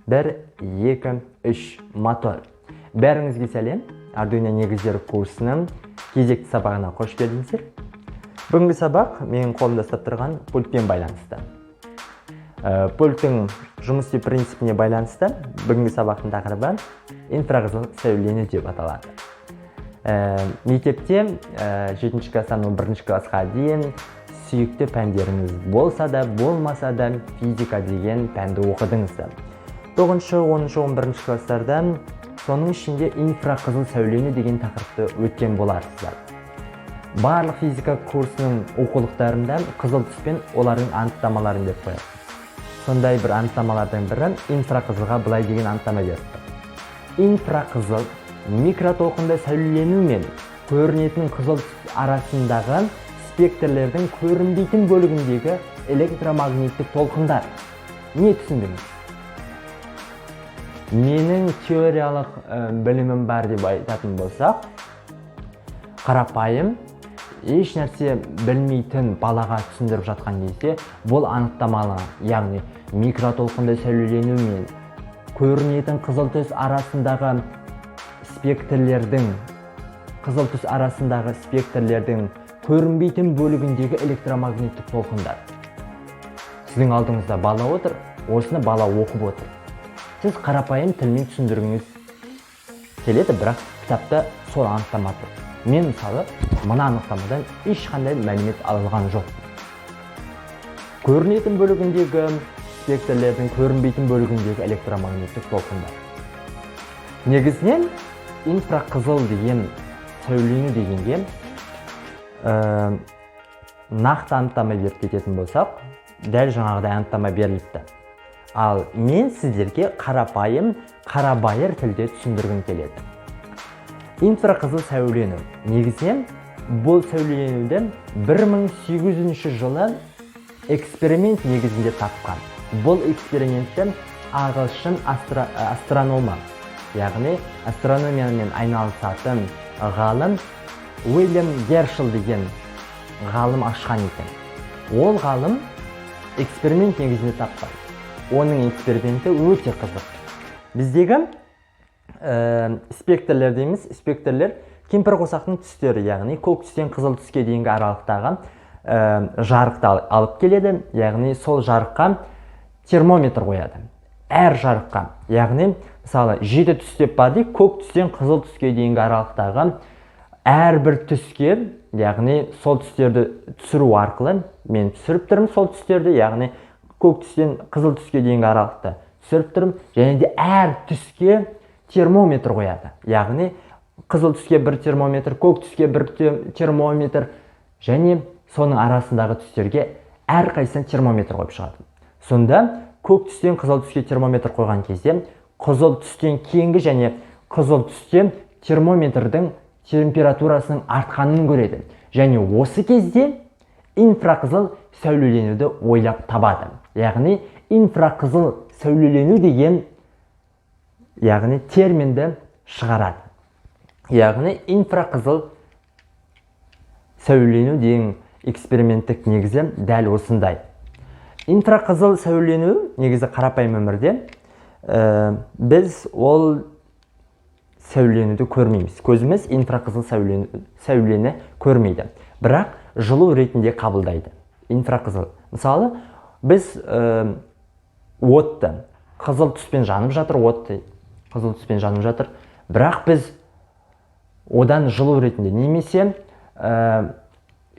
1, 2, 3 мотор. Бәріңізге сәлем. Arduino негіздері курсының кезекті сабағына қош келдіңіздер. Бүгінгі сабақ менің қолымда ұстап тұрған пультпен байланысты. Пульттің жұмыс істеу принципіне байланысты бүгінгі сабақтың тақырыбы инфрақызыл сәулені деп аталады. Мектепте 7-ші класстан 11-ші классқа дейін сүйікті пәндеріңіз болса да, болмаса да физика деген пәнді оқыдыңыздар. 9-ші, 10-ші, 11-ші класстардан соның ішінде инфрақызыл сәулені деген тақырыпты өткен боларсыздар. Барлық физика курсының оқулықтарында қызыл түспен олардың анықтамаларын деп қояды. Сондай бір анықтамалардың бірі инфрақызылға былай деген анықтама берді. Инфрақызыл микротолқында сәулелену мен көрінетін қызыл түс арасындағы спектрлердің көрінбейтін бөлігіндегі электромагниттік толқындар. Не түсіндіңіз? Менің теориялық білімім бар деп айтатын болсақ, қарапайым еш нәрсе білмейтін балаға түсіндіріп жатқан кезде бұл анықтамалы, яғни микротолқында сәулелену мен көрінетін қызыл түс арасындағы спектрлердің көрінбейтін бөлігіндегі электромагниттік толқындар. Сіздің алдыңызда бала отыр, осыны бала оқып отыр. Сіз қарапайым тілмен түсіндіргіңіз келеді, бірақ кітапта сол анықтама тұр. Мен мысалы мына анықтамадан ешқандай мәлімет алған жоқ. Көрінетін бөлігіндегі спектрлердің көрінбейтін бөлігіндегі электромагниттік толқындар. Негізінен инфрақызыл деген сәулену дегенге нақты анықтама беріп кететін болсақ, дәл жаңағыдай анықтама беріліпті. Ал мен сіздерге қарабайыр тілде түсіндіргім келеді. Инфрақызыл сәулену. Негізінен бұл сәуленуді 1800 жылы эксперимент негізінде тапқан. Бұл экспериментті ағылшын астрономы, яғни астрономиямен айналысатын ғалым Уильям Гершел деген ғалым ашқан екен. Ол ғалым эксперимент негізінде тапқан. Оның эксперименті өте қызық. Біздегі спектрлер дейміз. Спектрлер кемпірқосақтың түстері, яғни көк түстен қызыл түске дейінгі аралықтағы жарықты алып келеді. Яғни сол жарыққа термометр қояды. Әр жарыққа, яғни мысалы 7 түс деп бар дейік, көк түстен қызыл түске дейінгі аралықтағы әрбір түске, яғни сол түстерді түсіру арқылы, мен түсіріп тұрмын сол түстерді, яғни көк түстен қызыл түске дейінгі аралықты түсіріп тұрмын, және де әр түске термометр қояды. Яғни қызыл түске бір термометр, көк түске бір термометр, және соның арасындағы түстерге әр қайсысын термометр қойып шығады. Сонда көк түстен қызыл түске термометр қойған кезде қызыл түстен кейінгі және қызыл түсте термометрдің температурасының артқанын көреді. Және осы кезде инфрақызыл сәулеленуді ойлап табады. Яғни инфрақызыл сәулелену деген терминді шығарады. Яғни инфрақызыл сәулелену деген эксперименттік негізі дәл осындай. Инфрақызыл сәулелену негізі қарапайым өмірде біз ол сәуленуді көрмейміз. Көзіміз инфрақызыл сәулені көрмейді. Бірақ жылу ретінде қабылдайды. Инфрақызыл. Мысалы, біз отты қызыл түспен жанып жатыр, отты қызыл түспен жанып жатыр. Бірақ біз одан жылу ретінде немесе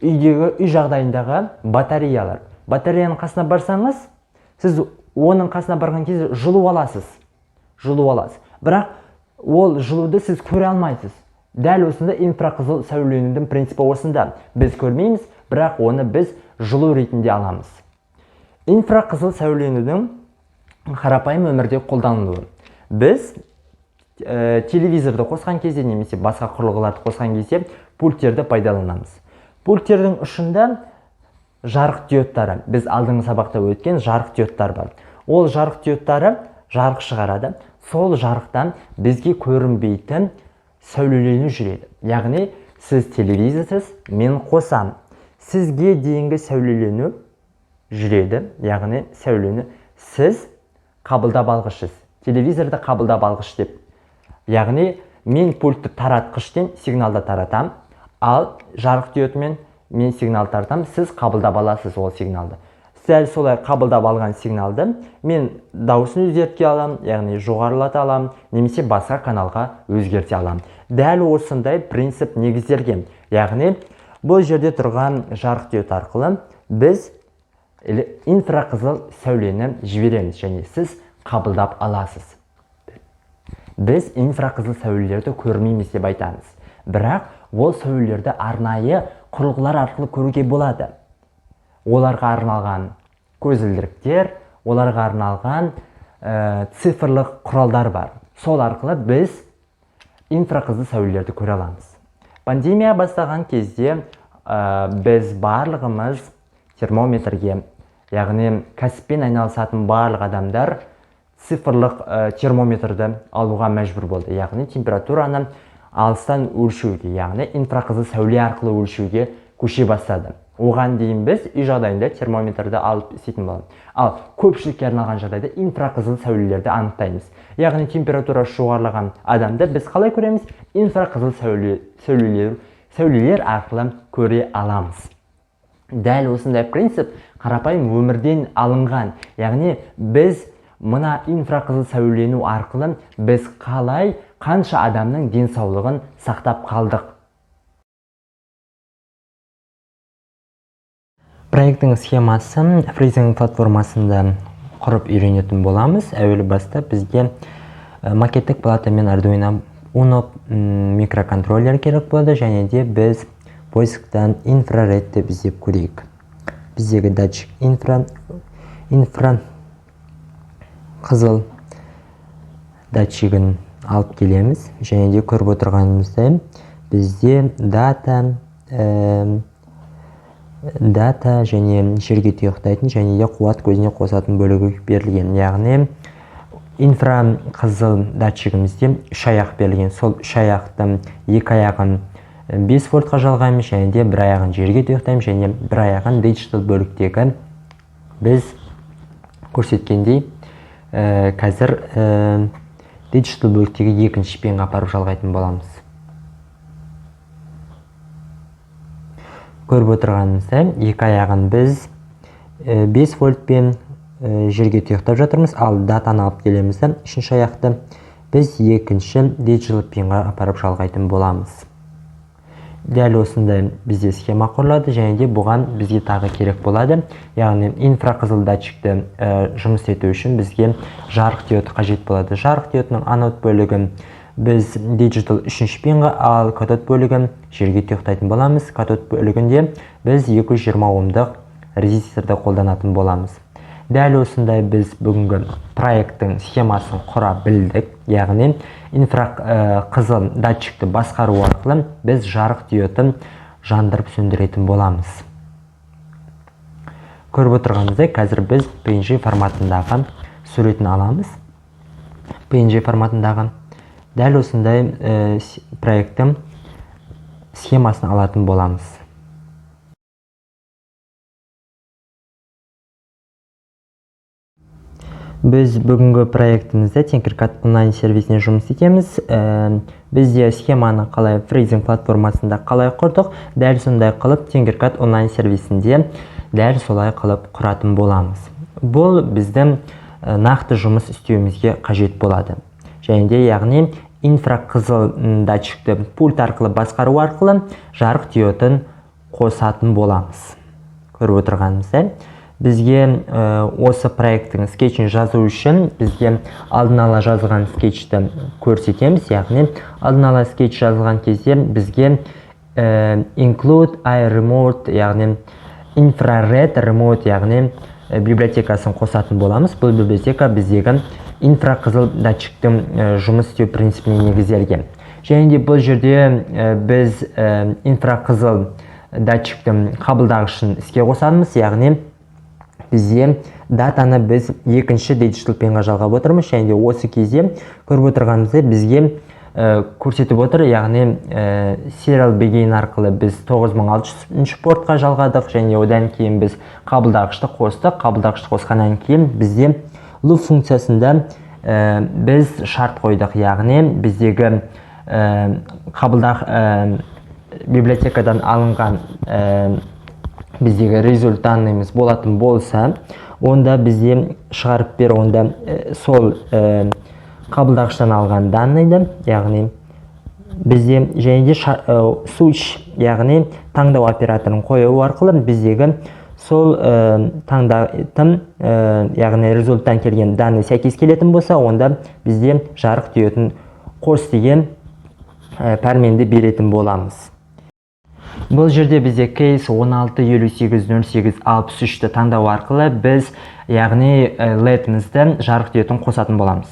үй жағдайындағы батареялар. Батареяның қасына барсаңыз, сіз оның қасына барған кезде жылу аласыз. Бірақ ол жылуды сіз көре алмайсыз. Дәл осында инфрақызыл сәуленудің принципі осында. Біз көрмейміз, бірақ оны біз жылу ретінде аламыз. Инфрақызыл сәуленудің қарапайым өмірде қолданылуы. Біз телевизорды қосқан кезде немесе басқа құрылғыларды қосқан кезде пульттерді пайдаланамыз. Пульттердің ұшында жарық диодтары, біз алдыңғы сабақта өткен жарық диодтар бар. Ол жарық диодтары жарық шығарады. Сол жарықтан бізге көрінбейтін сәулелену жүреді. Яғни сіз телевизорсыз, мен қосам. Сізге дейінгі сәулелену жүреді, яғни сәулені сіз қабылдап алғышыз. телевизорды қабылдап алғыш деп. Яғни мен пультті таратқыштен сигналды таратам, ал жарық диодымен мен сигнал таратам, сіз қабылдап аласыз ол сигналды. Сәл солай қабылдап алған сигналды мен дауысын өзгерте алам, яғни жоғарылата алам, немесе басқа каналға өзгерте алам. Дәл осындай принцип негізделген. Яғни бұл жерде тұрған жарық диод арқылы біз инфрақызыл сәулені жібереміз және сіз қабылдап аласыз. Біз инфрақызыл сәулелерді көрмейміз деп айтамыз. Бірақ ол сәулелерді арнайы құрылғылар арқылы көруге болады. Оларға арналған көзілдіріктер, оларға арналған цифрлық құралдар бар. Сол арқылы біз инфрақызыл сәулелерді көре аламыз. Пандемия бастаған кезде біз барлығымыз термометрге, яғни кәсіппен айналысатын барлық адамдар цифрлық термометрді алуға мәжбүр болды. Яғни температураны алыстан өлшеуге, яғни инфрақызыл сәуле арқылы өлшеуге көше бастады. Оған дейін біз үй жағдайында термометрді алып істейтін боламыз. Ал көпшілікке арналған жағдайда инфрақызыл сәулелерді анықтаймыз. Яғни температура жоғарылаған адамды біз қалай көреміз? Инфрақызыл сәулелер арқылы көре аламыз. Дәл осындай принцип қарапайым өмірден алынған. Яғни біз мына инфрақызыл сәулену арқылы біз қалай қанша адамның денсаулығын сақтап қалдық. Проекттің схемасын фрезинг платформасында құрып үйренетін боламыз. Әуелі баста бізге макеттік плата мен Arduino Uno микроконтроллер керек болады, және де біз поисктан инфраред деп іздеп көрейік. Біздегі датчик қызыл датчигін алып келеміз, және де көріп отырғанымыздай бізде дата және жерге тұйықтайтын және де қуат көзіне қосатын бөлігі берілген. Яғни инфрақызыл датчигімізде 3 аяқ берілген. Сол 3 аяқтың 2 аяғын 5 вольтқа жалғаймыз, және де 1 аяғын жерге тұйықтаймыз, және 1 аяғын диджитал бөліктегі біз көрсеткендей қазір диджитал бөліктегі екінші пенге апарып жалғайтын боламыз. Көріп отырғанымыздай 2 аяғын біз 5 вольтпен жерге тұйықтап жатырмыз, ал датаны алып келеміз. 3-ші аяқты біз 2-ші диджитал пенге апарып жалғайтын боламыз. Дәл осындай бізде схема құрылады, және де бұған бізге тағы керек болады. Яғни инфрақызыл датчикті жұмыс ету үшін бізге жарық диод қажет болады. Жарық диодының анод бөлігін біз диджитал 3-ші пенге, ал катод бөлігін жерге тұйықтайтын боламыз. Катод бөлігінде біз 220 омдық резисторды қолданатын боламыз. Дәл осындай біз бүгінгі проекттің схемасын құра білдік. Яғни инфрақызыл датчикті басқару арқылы біз жарық диодын жандырып сөндіретін боламыз. Көріп отырғанымыздай, қазір біз PNG форматындағы суретін аламыз. PNG форматындағы дәл осындай проекттің схемасын алатын боламыз. Біз бүгінгі проектімізде Tinkercad онлайн сервисіне жұмыс етеміз. Бізде схеманы қалай фрезинг платформасында қалай құрдық, дәл сондай қылып Tinkercad онлайн сервисінде дәл солай қылып құратын боламыз. Бұл біздің нақты жұмыс істеуімізге қажет болады. Және де яғни инфрақызыл датчикті пульт арқылы басқару арқылы жарық диодын қосатын боламыз. Көріп отырғанымыздай, бізге осы проекттің скетчін жазу үшін бізге алдын ала жазылған скетчті көрсетеміз. Яғни алдын ала скетч жазылған кезде бізге include iRemote, яғни infrared remote, яғни библиотекасын қосатын боламыз. Бұл библиотека біздегі инфрақызыл датчиктің жұмыс істеу принципіне негізделген. Және де бұл жерде біз инфрақызыл датчиктің қабылдағышын іске қосамыз. Яғни бізде датаны біз 2-ші диджитал пенге жалғап отырмыз, және де осы кезде көріп отырғанымызда бізге көрсетіп отыр. Яғни serial begin арқылы біз 9600 портқа жалғадық, және одан кейін біз қабылдағышты қостық. Қабылдағышты қосқаннан кейін бізде loop функциясында біз шарт қойдық, яғни біздегі қабылдақ библиотекадан алынған біздегі результат данныйымыз болатын болса, онда бізде шығарып бер, онда сол қабылдағыштан алған данныйды, яғни бізде және де switch, яғни таңдау операторын қою арқылы біздегі сол таңдайтын, яғни результаттан келген данный сәйкес келетін болса, онда бізде жарық түйетін қос деген пәрменді беретін боламыз. Бұл жерде бізде кейс 16580863-ті таңдау арқылы біз, яғни LED-мізді жарық түйетін қосатын боламыз.